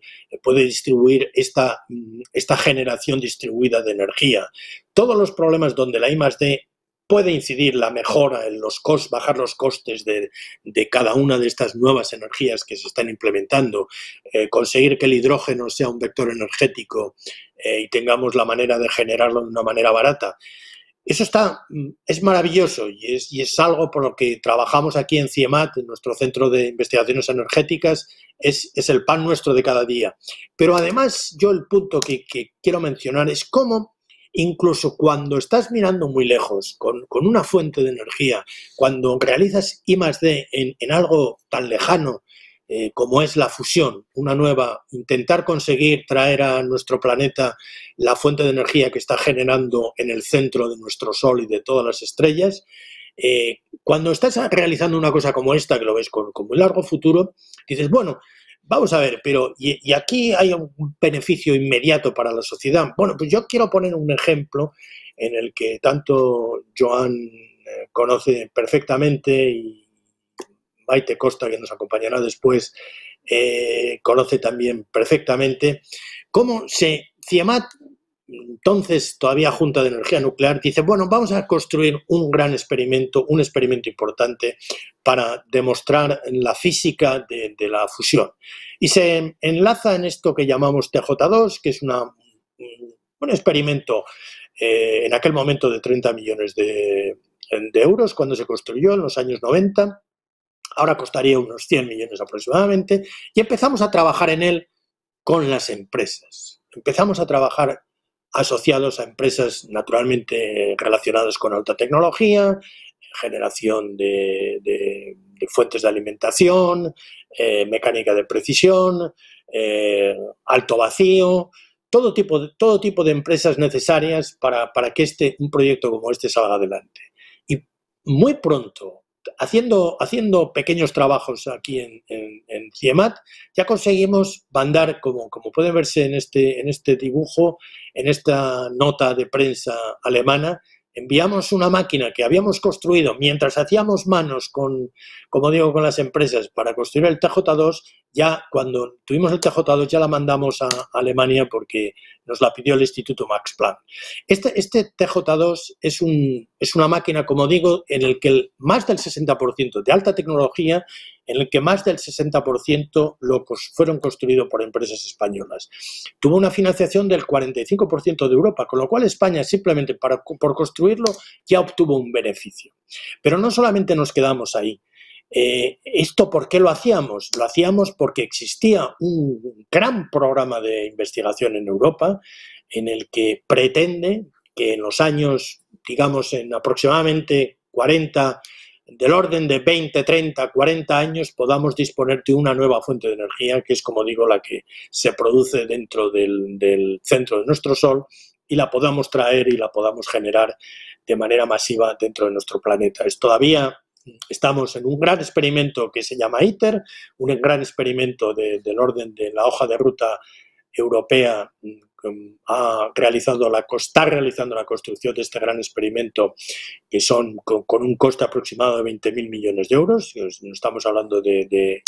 esta generación distribuida de energía. Todos los problemas donde la I+D puede incidir, la mejora en los costes, bajar los costes de cada una de estas nuevas energías que se están implementando, conseguir que el hidrógeno sea un vector energético y tengamos la manera de generarlo de una manera barata. Eso es maravilloso y es algo por lo que trabajamos aquí en CIEMAT, en nuestro Centro de Investigaciones Energéticas, es el pan nuestro de cada día. Pero además, yo el punto que quiero mencionar es cómo incluso cuando estás mirando muy lejos, con una fuente de energía, cuando realizas I+D en algo tan lejano como es la fusión, intentar conseguir traer a nuestro planeta la fuente de energía que está generando en el centro de nuestro Sol y de todas las estrellas, cuando estás realizando una cosa como esta, que lo ves con muy largo futuro, dices, bueno, vamos a ver, pero y aquí hay un beneficio inmediato para la sociedad. Bueno, pues yo quiero poner un ejemplo en el que tanto Joan conoce perfectamente y Maite Costa, que nos acompañará después, conoce también perfectamente cómo CIEMAT, entonces todavía Junta de Energía Nuclear, dice, bueno, vamos a construir un gran experimento, un experimento importante para demostrar la física de la fusión. Y se enlaza en esto que llamamos TJ2, que es un experimento en aquel momento de 30 millones de euros cuando se construyó en los años 90. Ahora costaría unos 100 millones aproximadamente, y empezamos a trabajar en él con las empresas. Empezamos a trabajar asociados a empresas naturalmente relacionadas con alta tecnología, generación de fuentes de alimentación, mecánica de precisión, alto vacío, todo tipo de empresas necesarias para que un proyecto como este salga adelante. Y muy pronto, haciendo pequeños trabajos aquí en CIEMAT, ya conseguimos mandar, como puede verse en este dibujo, en esta nota de prensa alemana, enviamos una máquina que habíamos construido mientras hacíamos manos con las empresas para construir el TJ2. Ya cuando tuvimos el TJ2 ya la mandamos a Alemania porque nos la pidió el Instituto Max Planck. Este TJ2 es una máquina, como digo, en el que más del 60% de alta tecnología, en el que más del 60% fueron construidos por empresas españolas. Tuvo una financiación del 45% de Europa, con lo cual España simplemente por construirlo ya obtuvo un beneficio. Pero no solamente nos quedamos ahí. ¿Esto por qué lo hacíamos? Lo hacíamos porque existía un gran programa de investigación en Europa en el que pretende que en los años, digamos, en aproximadamente 40, del orden de 20, 30, 40 años, podamos disponer de una nueva fuente de energía, que es, como digo, la que se produce dentro del centro de nuestro Sol, y la podamos traer y la podamos generar de manera masiva dentro de nuestro planeta. Todavía estamos en un gran experimento que se llama ITER, un gran experimento del orden de la hoja de ruta europea está realizando la construcción de este gran experimento, que son con un coste aproximado de 20.000 millones de euros. No estamos hablando de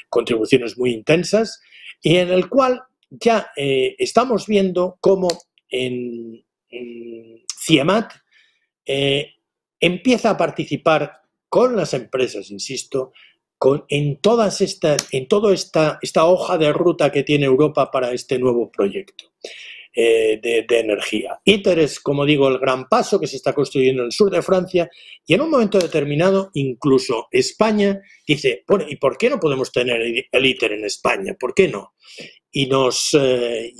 contribuciones muy intensas, y en el cual ya estamos viendo cómo en CIEMAT empieza a participar con las empresas, insisto, en toda esta hoja de ruta que tiene Europa para este nuevo proyecto de energía. ITER es, como digo, el gran paso que se está construyendo en el sur de Francia, y en un momento determinado incluso España dice, bueno, ¿y por qué no podemos tener el ITER en España? ¿Por qué no? Y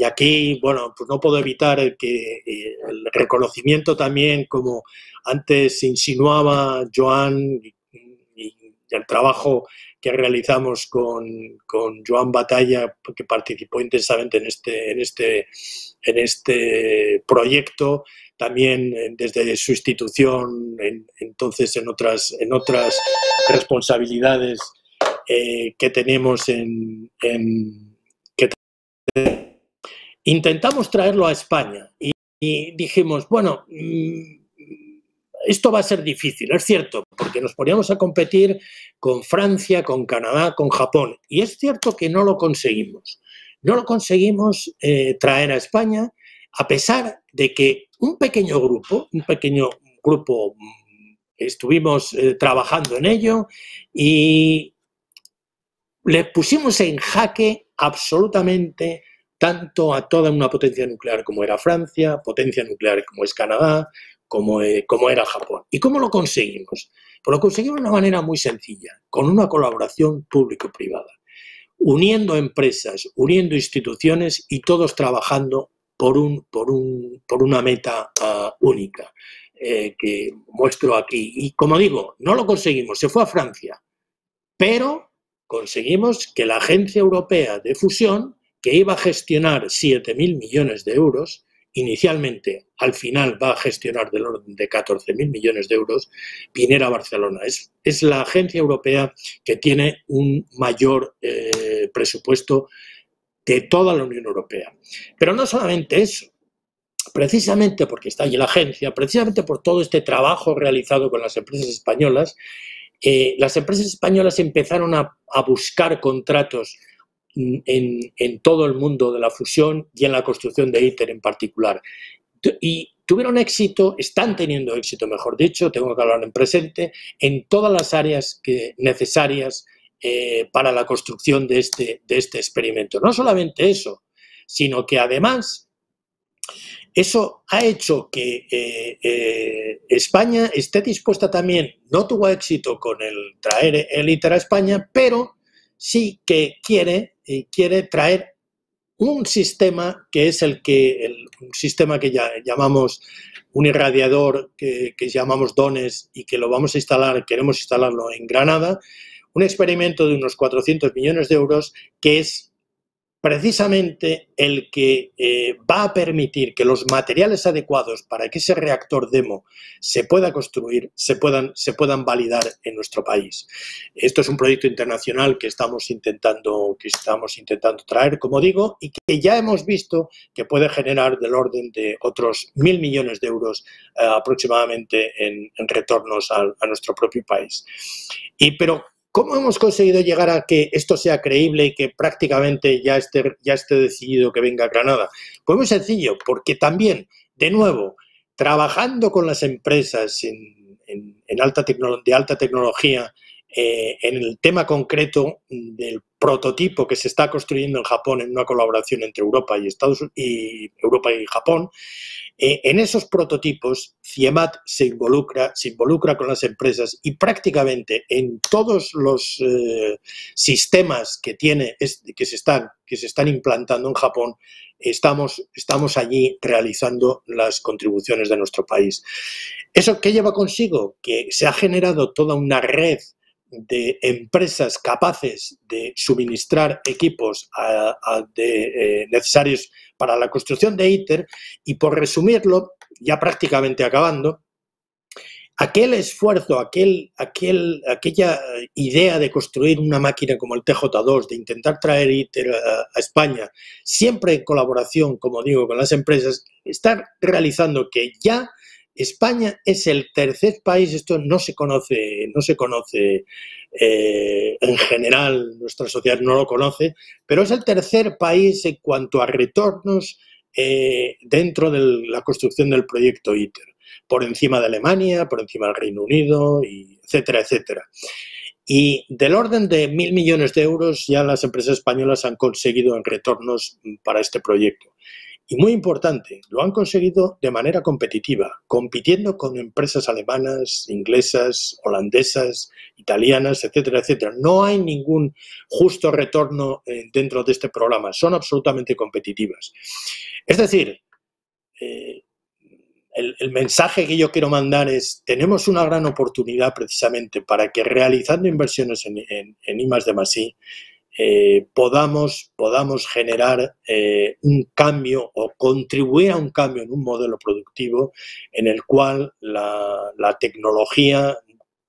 aquí, bueno, pues no puedo evitar el reconocimiento también, como antes insinuaba Joan, y el trabajo que realizamos con Joan Batalla, que participó intensamente en este proyecto, también desde su institución, entonces en otras responsabilidades que tenemos intentamos traerlo a España, y dijimos, bueno, esto va a ser difícil, es cierto, porque nos poníamos a competir con Francia, con Canadá, con Japón, y es cierto que no lo conseguimos. No lo conseguimos traer a España, a pesar de que un pequeño grupo estuvimos trabajando en ello, y le pusimos en jaque absolutamente tanto a toda una potencia nuclear como era Francia, potencia nuclear como es Canadá, como era Japón. ¿Y cómo lo conseguimos? Pues lo conseguimos de una manera muy sencilla, con una colaboración público-privada, uniendo empresas, uniendo instituciones, y todos trabajando por una meta única, que muestro aquí. Y como digo, no lo conseguimos, se fue a Francia, pero conseguimos que la Agencia Europea de Fusión, que iba a gestionar 7.000 millones de euros, inicialmente, al final va a gestionar del orden de 14.000 millones de euros, viniera a Barcelona. Es la agencia europea que tiene un mayor presupuesto de toda la Unión Europea. Pero no solamente eso, precisamente porque está allí la agencia, precisamente por todo este trabajo realizado con las empresas españolas, las empresas españolas empezaron a buscar contratos en todo el mundo de la fusión y en la construcción de ITER en particular. Y tuvieron éxito, están teniendo éxito, mejor dicho, tengo que hablar en presente, en todas las áreas necesarias para la construcción de este experimento. No solamente eso, sino que además eso ha hecho que España esté dispuesta también, no tuvo éxito con el traer el ITER a España, pero sí que quiere traer un sistema que es un sistema que ya llamamos un irradiador, que llamamos DONES, y que lo vamos a instalar, queremos instalarlo en Granada, un experimento de unos 400 millones de euros, que es precisamente el que va a permitir que los materiales adecuados para que ese reactor demo se pueda construir, se puedan validar en nuestro país. Esto es un proyecto internacional que estamos intentando traer, como digo, y que ya hemos visto que puede generar del orden de otros 1.000 millones de euros aproximadamente en retornos a nuestro propio país. Pero ¿cómo hemos conseguido llegar a que esto sea creíble y que prácticamente ya esté decidido que venga a Granada? Pues muy sencillo, porque también, de nuevo, trabajando con las empresas de alta tecnología, en el tema concreto del prototipo que se está construyendo en Japón en una colaboración entre Europa y Japón, en esos prototipos CIEMAT se involucra con las empresas, y prácticamente en todos los sistemas que se están implantando en Japón, estamos allí realizando las contribuciones de nuestro país. ¿Eso qué lleva consigo? Que se ha generado toda una red de empresas capaces de suministrar equipos necesarios para la construcción de ITER, y por resumirlo, ya prácticamente acabando, aquel esfuerzo, aquella idea de construir una máquina como el TJ2, de intentar traer ITER a España, siempre en colaboración, como digo, con las empresas, está realizando que ya España es el tercer país, esto no se conoce en general, nuestra sociedad no lo conoce, pero es el tercer país en cuanto a retornos dentro de la construcción del proyecto ITER, por encima de Alemania, por encima del Reino Unido, y etcétera, etcétera. Y del orden de 1.000 millones de euros ya las empresas españolas han conseguido en retornos para este proyecto. Y muy importante, lo han conseguido de manera competitiva, compitiendo con empresas alemanas, inglesas, holandesas, italianas, etcétera, etcétera. No hay ningún justo retorno dentro de este programa, son absolutamente competitivas. Es decir, el mensaje que yo quiero mandar es, tenemos una gran oportunidad precisamente para que realizando inversiones en I+D+I podamos generar un cambio o contribuir a un cambio en un modelo productivo en el cual la tecnología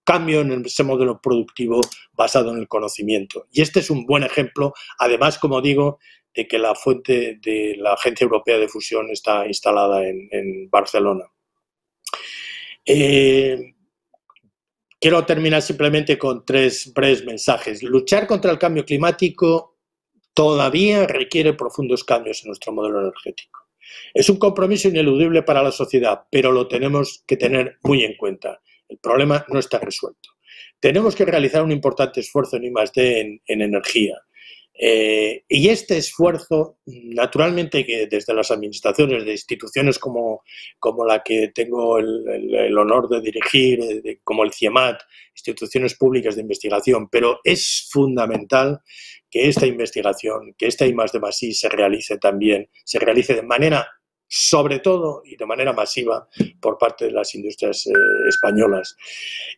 cambio en ese modelo productivo basado en el conocimiento. Y este es un buen ejemplo, además, como digo, de que la fuente de la Agencia Europea de Fusión está instalada en Barcelona. Quiero terminar simplemente con 3 breves mensajes. Luchar contra el cambio climático todavía requiere profundos cambios en nuestro modelo energético. Es un compromiso ineludible para la sociedad, pero lo tenemos que tener muy en cuenta. El problema no está resuelto. Tenemos que realizar un importante esfuerzo en I+D en energía. Y este esfuerzo, naturalmente, que desde las administraciones de instituciones como la que tengo el honor de dirigir, como el CIEMAT, instituciones públicas de investigación, pero es fundamental que esta investigación, que esta I+D+I se realice de manera, sobre todo y de manera masiva, por parte de las industrias españolas.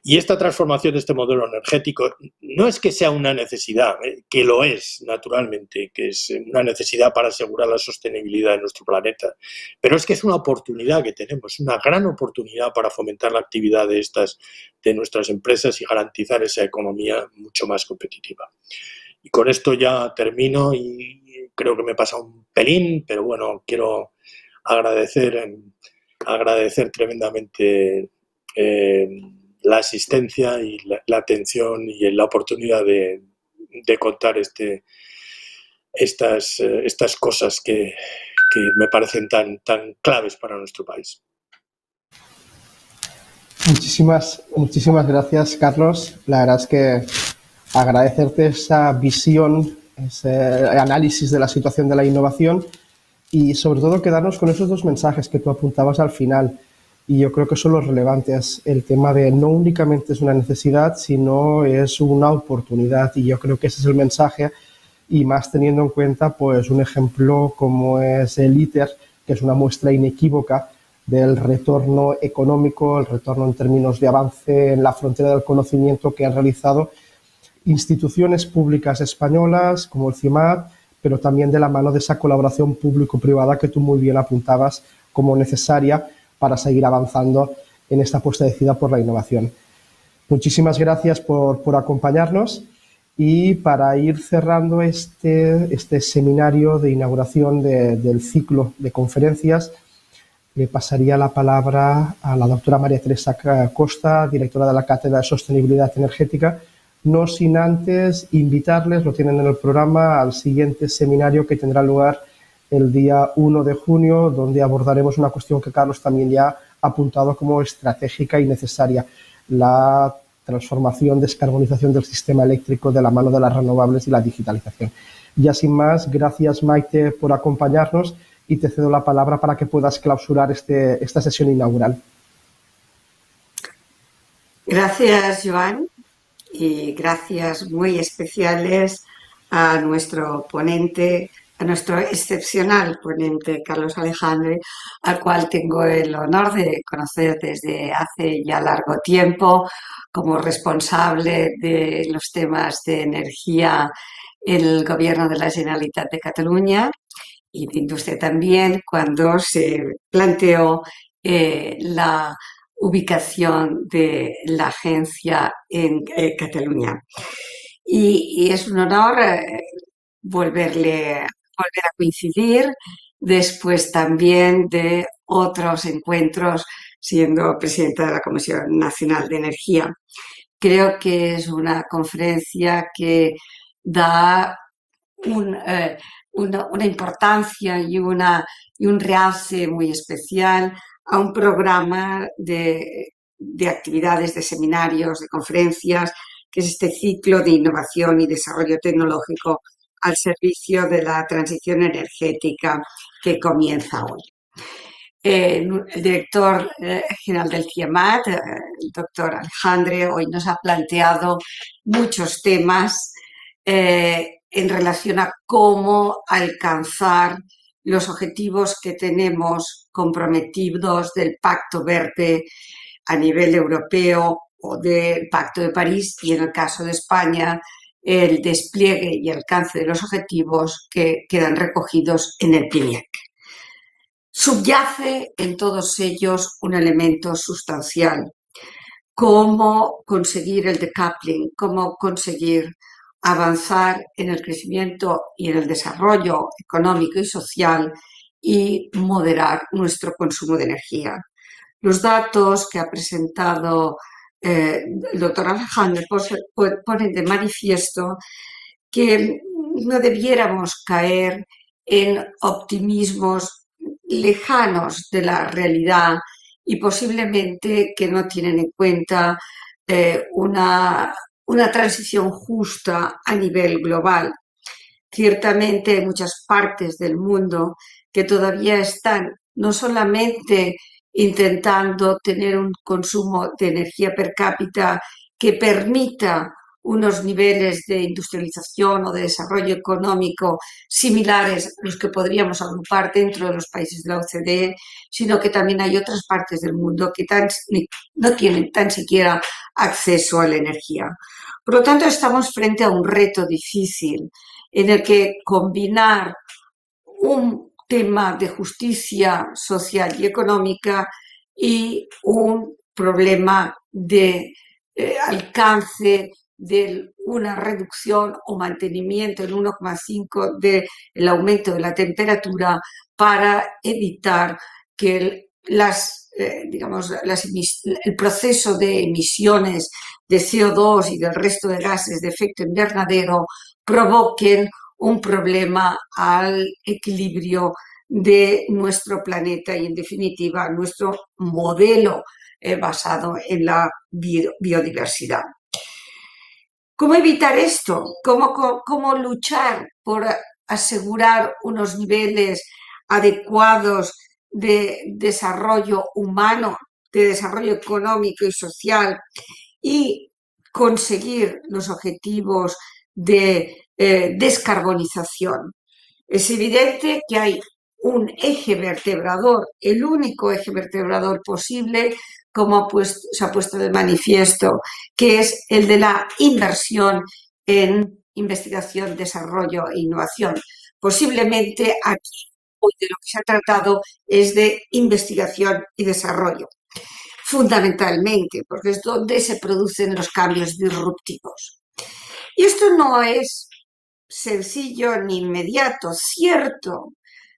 Y esta transformación de este modelo energético no es que sea una necesidad, que lo es, naturalmente, que es una necesidad para asegurar la sostenibilidad de nuestro planeta, pero es que es una oportunidad que tenemos, una gran oportunidad para fomentar la actividad de nuestras empresas y garantizar esa economía mucho más competitiva. Y con esto ya termino y creo que me he pasado un pelín, pero bueno, quiero agradecer tremendamente la asistencia y la atención y la oportunidad de contar estas cosas que me parecen tan claves para nuestro país. Muchísimas gracias, Carlos. La verdad es que agradecerte esa visión, ese análisis de la situación de la innovación y sobre todo quedarnos con esos 2 mensajes que tú apuntabas al final. Y yo creo que son los relevantes. El tema de no únicamente es una necesidad, sino es una oportunidad. Y yo creo que ese es el mensaje. Y más teniendo en cuenta pues un ejemplo como es el ITER, que es una muestra inequívoca del retorno económico, el retorno en términos de avance en la frontera del conocimiento que han realizado instituciones públicas españolas como el CIEMAT, pero también de la mano de esa colaboración público-privada que tú muy bien apuntabas como necesaria para seguir avanzando en esta apuesta decidida por la innovación. Muchísimas gracias por acompañarnos y para ir cerrando este seminario de inauguración del ciclo de conferencias, le pasaría la palabra a la doctora María Teresa Costa, directora de la Cátedra de Sostenibilidad Energética, no sin antes invitarles, lo tienen en el programa, al siguiente seminario que tendrá lugar el día 1 de junio, donde abordaremos una cuestión que Carlos también ya ha apuntado como estratégica y necesaria, la transformación, descarbonización del sistema eléctrico de la mano de las renovables y la digitalización. Ya sin más, gracias Maite por acompañarnos y te cedo la palabra para que puedas clausurar esta sesión inaugural. Gracias, Joan. Y gracias muy especiales a nuestro ponente, a nuestro excepcional ponente, Carlos Alejandre, al cual tengo el honor de conocer desde hace ya largo tiempo como responsable de los temas de energía en el Gobierno de la Generalitat de Cataluña y de industria también, cuando se planteó la ubicación de la agencia en Cataluña. Y es un honor volver a coincidir después también de otros encuentros siendo presidenta de la Comisión Nacional de Energía. Creo que es una conferencia que da una importancia y un realce muy especial a un programa de actividades, de seminarios, de conferencias, que es este ciclo de innovación y desarrollo tecnológico al servicio de la transición energética que comienza hoy. El director general del CIEMAT, el doctor Alejandre, hoy nos ha planteado muchos temas en relación a cómo alcanzar los objetivos que tenemos comprometidos del Pacto Verde a nivel europeo o del Pacto de París y, en el caso de España, el despliegue y alcance de los objetivos que quedan recogidos en el PNIEC. Subyace en todos ellos un elemento sustancial: cómo conseguir el decoupling, cómo conseguir avanzar en el crecimiento y en el desarrollo económico y social y moderar nuestro consumo de energía. Los datos que ha presentado el doctor Alejandro ponen de manifiesto que no debiéramos caer en optimismos lejanos de la realidad y posiblemente que no tienen en cuenta una transición justa a nivel global. Ciertamente hay muchas partes del mundo que todavía están no solamente intentando tener un consumo de energía per cápita que permita unos niveles de industrialización o de desarrollo económico similares a los que podríamos agrupar dentro de los países de la OCDE, sino que también hay otras partes del mundo que no tienen tan siquiera acceso a la energía. Por lo tanto, estamos frente a un reto difícil en el que combinar un tema de justicia social y económica y un problema de alcance de una reducción o mantenimiento en 1,5 del aumento de la temperatura para evitar que el proceso de emisiones de CO2 y del resto de gases de efecto invernadero provoquen un problema al equilibrio de nuestro planeta y, en definitiva, nuestro modelo basado en la biodiversidad. ¿Cómo evitar esto? ¿Cómo luchar por asegurar unos niveles adecuados de desarrollo humano, de desarrollo económico y social y conseguir los objetivos de descarbonización? Es evidente que hay un eje vertebrador, el único eje vertebrador posible, como se ha puesto de manifiesto, que es el de la inversión en investigación, desarrollo e innovación. Posiblemente aquí hoy de lo que se ha tratado es de investigación y desarrollo, fundamentalmente, porque es donde se producen los cambios disruptivos. Y esto no es sencillo ni inmediato.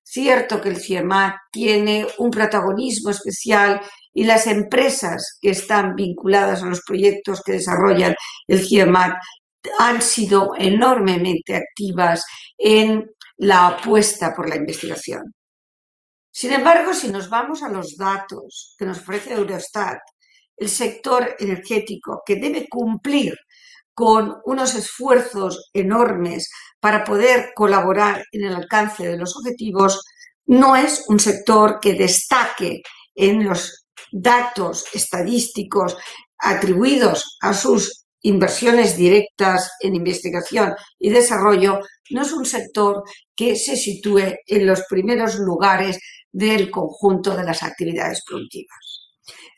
Cierto que el CIEMAT tiene un protagonismo especial y las empresas que están vinculadas a los proyectos que desarrollan el CIEMAT han sido enormemente activas en la apuesta por la investigación. Sin embargo, si nos vamos a los datos que nos ofrece Eurostat, el sector energético, que debe cumplir con unos esfuerzos enormes para poder colaborar en el alcance de los objetivos, no es un sector que destaque en los datos estadísticos atribuidos a sus inversiones directas en investigación y desarrollo, no es un sector que se sitúe en los primeros lugares del conjunto de las actividades productivas.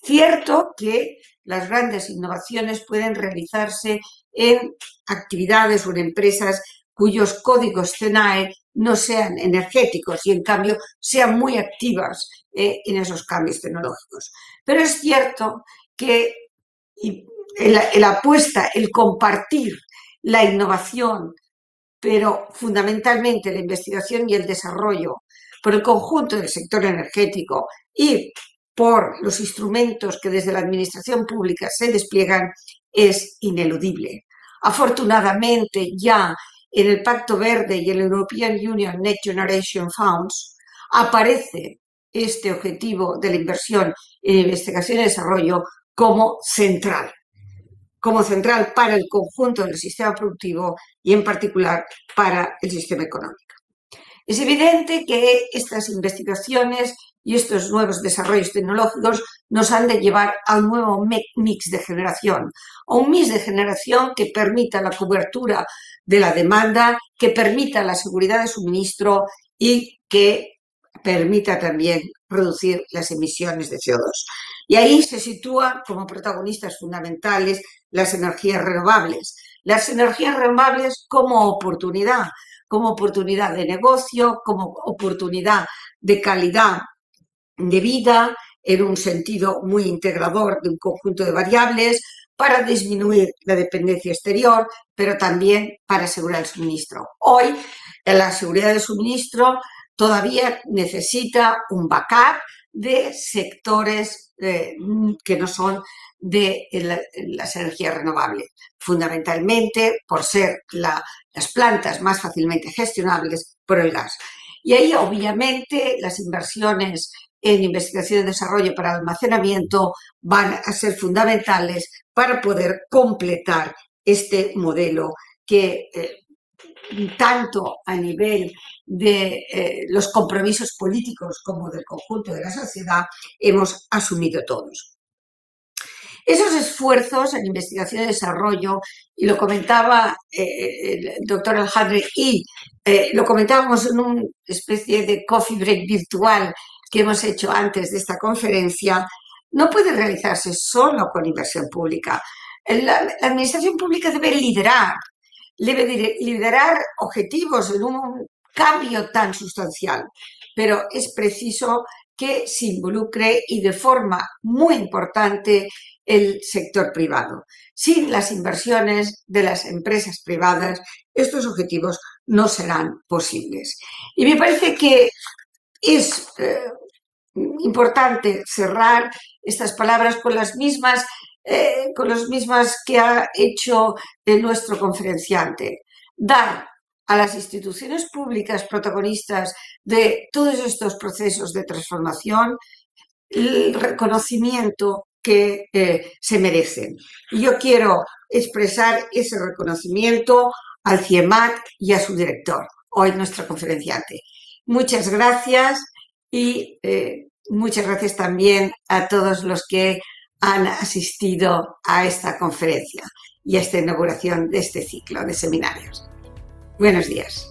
Cierto que las grandes innovaciones pueden realizarse en actividades o en empresas cuyos códigos CENAE no sean energéticos y en cambio sean muy activas en esos cambios tecnológicos. Pero es cierto que el apuesta, el compartir la innovación, pero fundamentalmente la investigación y el desarrollo por el conjunto del sector energético y por los instrumentos que desde la administración pública se despliegan, es ineludible. Afortunadamente, ya en el Pacto Verde y el European Union Next Generation Funds aparece este objetivo de la inversión en investigación y desarrollo como central para el conjunto del sistema productivo y en particular para el sistema económico. Es evidente que estas investigaciones y estos nuevos desarrollos tecnológicos nos han de llevar a un nuevo mix de generación, a un mix de generación que permita la cobertura de la demanda, que permita la seguridad de suministro y que permita también reducir las emisiones de CO2. Y ahí se sitúan como protagonistas fundamentales las energías renovables. Las energías renovables como oportunidad de negocio, como oportunidad de calidad de vida, en un sentido muy integrador de un conjunto de variables, para disminuir la dependencia exterior, pero también para asegurar el suministro. Hoy, la seguridad del suministro todavía necesita un backup de sectores que no son de las energías renovables, fundamentalmente por ser las plantas más fácilmente gestionables por el gas. Y ahí, obviamente, las inversiones en investigación y desarrollo para almacenamiento van a ser fundamentales para poder completar este modelo que tanto a nivel de los compromisos políticos como del conjunto de la sociedad hemos asumido todos. Esos esfuerzos en investigación y desarrollo, y lo comentaba el doctor Alejandre, y lo comentábamos en una especie de coffee break virtual que hemos hecho antes de esta conferencia, no puede realizarse solo con inversión pública. La administración pública debe liderar objetivos en un cambio tan sustancial, pero es preciso que se involucre y de forma muy importante el sector privado. Sin las inversiones de las empresas privadas, estos objetivos no serán posibles. Y me parece que es importante cerrar estas palabras con las mismas que ha hecho nuestro conferenciante. Dar a las instituciones públicas protagonistas de todos estos procesos de transformación el reconocimiento que se merecen. Y yo quiero expresar ese reconocimiento al CIEMAT y a su director, hoy nuestro conferenciante. Muchas gracias y muchas gracias también a todos los que han asistido a esta conferencia y a esta inauguración de este ciclo de seminarios. Buenos días.